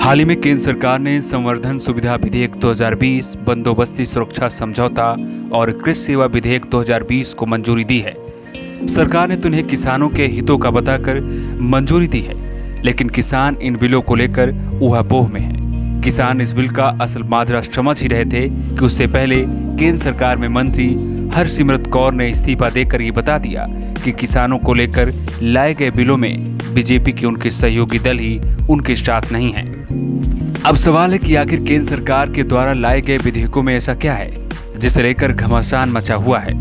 हाल ही में केंद्र सरकार ने संवर्धन सुविधा विधेयक 2020, बंदोबस्ती सुरक्षा समझौता और कृषि सेवा विधेयक 2020 को मंजूरी दी है। सरकार ने तो इन्हें किसानों के हितों का बताकर मंजूरी दी है, लेकिन किसान इन बिलों को लेकर ऊहापोह में है। किसान इस बिल का असल माजरा समझ ही रहे थे कि उससे पहले केंद्र सरकार में मंत्री हरसिमरत कौर ने इस्तीफा देकर ये बता दिया कि किसानों को लेकर लाए गए बिलों में बीजेपी के उनके सहयोगी दल ही उनके साथ नहीं है। अब सवाल है कि आखिर केंद्र सरकार के द्वारा लाए गए विधेयकों में ऐसा क्या है जिसे लेकर घमासान मचा हुआ है।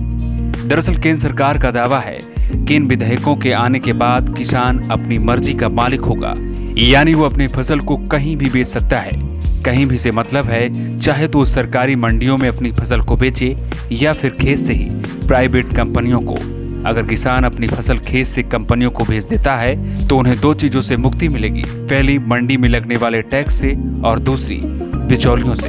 दरअसल केंद्र सरकार का दावा है कि इन विधेयकों के आने के बाद किसान अपनी मर्जी का मालिक होगा, यानी वो अपनी फसल को कहीं भी बेच सकता है। कहीं भी से मतलब है चाहे तो सरकारी मंडियों में अपनी फसल को बेचे या फिर खेत से ही प्राइवेट कंपनियों को। अगर किसान अपनी फसल खेत से कंपनियों को भेज देता है तो उन्हें दो चीजों से मुक्ति मिलेगी। पहली, मंडी में लगने वाले टैक्स से, और दूसरी, बिचौलियों से।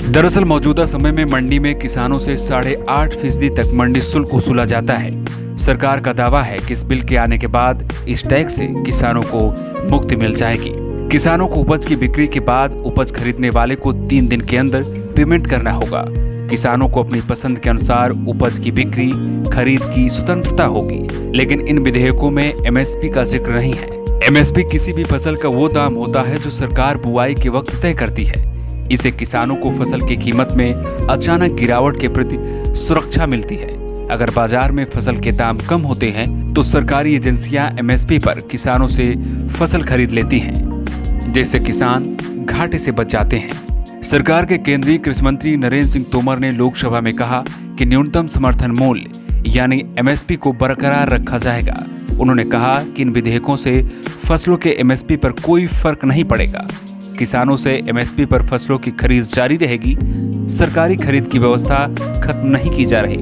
दरअसल मौजूदा समय में मंडी में किसानों से 8.5% तक मंडी शुल्क वसूला जाता है। सरकार का दावा है कि इस बिल के आने के बाद इस टैक्स से किसानों को मुक्ति मिल जाएगी। किसानों को उपज की बिक्री के बाद उपज खरीदने वाले को 3 दिन के अंदर पेमेंट करना होगा। किसानों को अपनी पसंद के अनुसार उपज की बिक्री खरीद की स्वतंत्रता होगी, लेकिन इन विधेयकों में एमएसपी का जिक्र नहीं है। एमएसपी किसी भी फसल का वो दाम होता है जो सरकार बुआई के वक्त तय करती है। इसे किसानों को फसल की कीमत में अचानक गिरावट के प्रति सुरक्षा मिलती है। अगर बाजार में फसल के दाम कम होते हैं तो सरकारी एजेंसियां एमएसपी पर किसानों से फसल खरीद लेती हैं, जिससे किसान घाटे से बच जाते हैं। सरकार के केंद्रीय कृषि मंत्री नरेंद्र सिंह तोमर ने लोकसभा में कहा कि न्यूनतम समर्थन मूल्य यानी एमएसपी को बरकरार रखा जाएगा। उन्होंने कहा कि इन विधेयकों से फसलों के एमएसपी पर कोई फर्क नहीं पड़ेगा। किसानों से एमएसपी पर फसलों की खरीद जारी रहेगी। सरकारी खरीद की व्यवस्था खत्म नहीं की जा रही,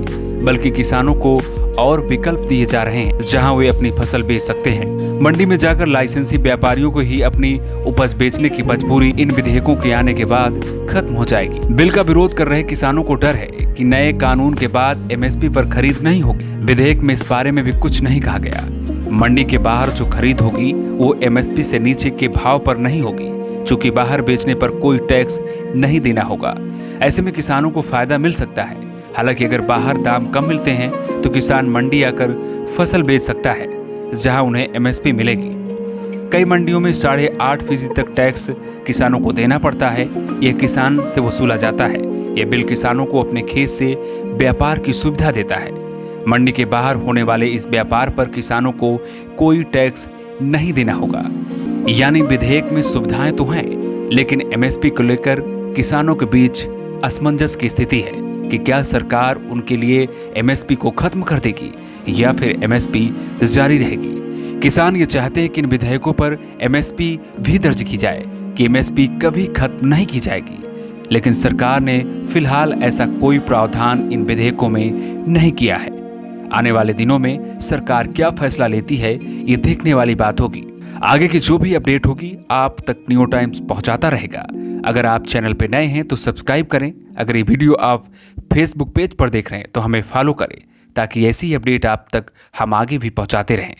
बल्कि किसानों को और विकल्प दिए जा रहे हैं जहां वे अपनी फसल बेच सकते हैं। मंडी में जाकर लाइसेंसी व्यापारियों को ही अपनी उपज बेचने की मजबूरी इन विधेयकों के आने के बाद खत्म हो जाएगी। बिल का विरोध कर रहे किसानों को डर है कि नए कानून के बाद एमएसपी पर खरीद नहीं होगी। विधेयक में इस बारे में भी कुछ नहीं कहा गया। मंडी के बाहर जो खरीद होगी वो एमएसपी से नीचे के भाव पर नहीं होगी, चूंकि बाहर बेचने पर कोई टैक्स नहीं देना होगा। ऐसे में किसानों को फायदा मिल सकता है। हालांकि अगर बाहर दाम कम मिलते हैं तो किसान मंडी आकर फसल बेच सकता है जहां उन्हें एमएसपी मिलेगी। कई मंडियों में 8.5% तक टैक्स किसानों को देना पड़ता है। यह किसान से वसूला जाता है। यह बिल किसानों को अपने खेत से व्यापार की सुविधा देता है। मंडी के बाहर होने वाले इस व्यापार पर किसानों को कोई टैक्स नहीं देना होगा। यानी विधेयक में सुविधाएं तो हैं, लेकिन एमएसपी को लेकर किसानों के बीच असमंजस की स्थिति है कि क्या सरकार उनके लिए एमएसपी को खत्म कर देगी या फिर एमएसपी जारी रहेगी। किसान ये चाहते हैं कि इन विधेयकों पर एमएसपी भी दर्ज की जाए कि एमएसपी कभी खत्म नहीं की जाएगी, लेकिन सरकार ने फिलहाल ऐसा कोई प्रावधान इन विधेयकों में नहीं किया है। आने वाले दिनों में सरकार क्या फैसला लेती है ये देखने वाली बात होगी। आगे की जो भी अपडेट होगी आप तक न्यू टाइम्स पहुंचाता रहेगा। अगर आप चैनल पे नए हैं तो सब्सक्राइब करें। अगर ये वीडियो आप फेसबुक पेज पर देख रहे हैं तो हमें फॉलो करें, ताकि ऐसी अपडेट आप तक हम आगे भी पहुंचाते रहें।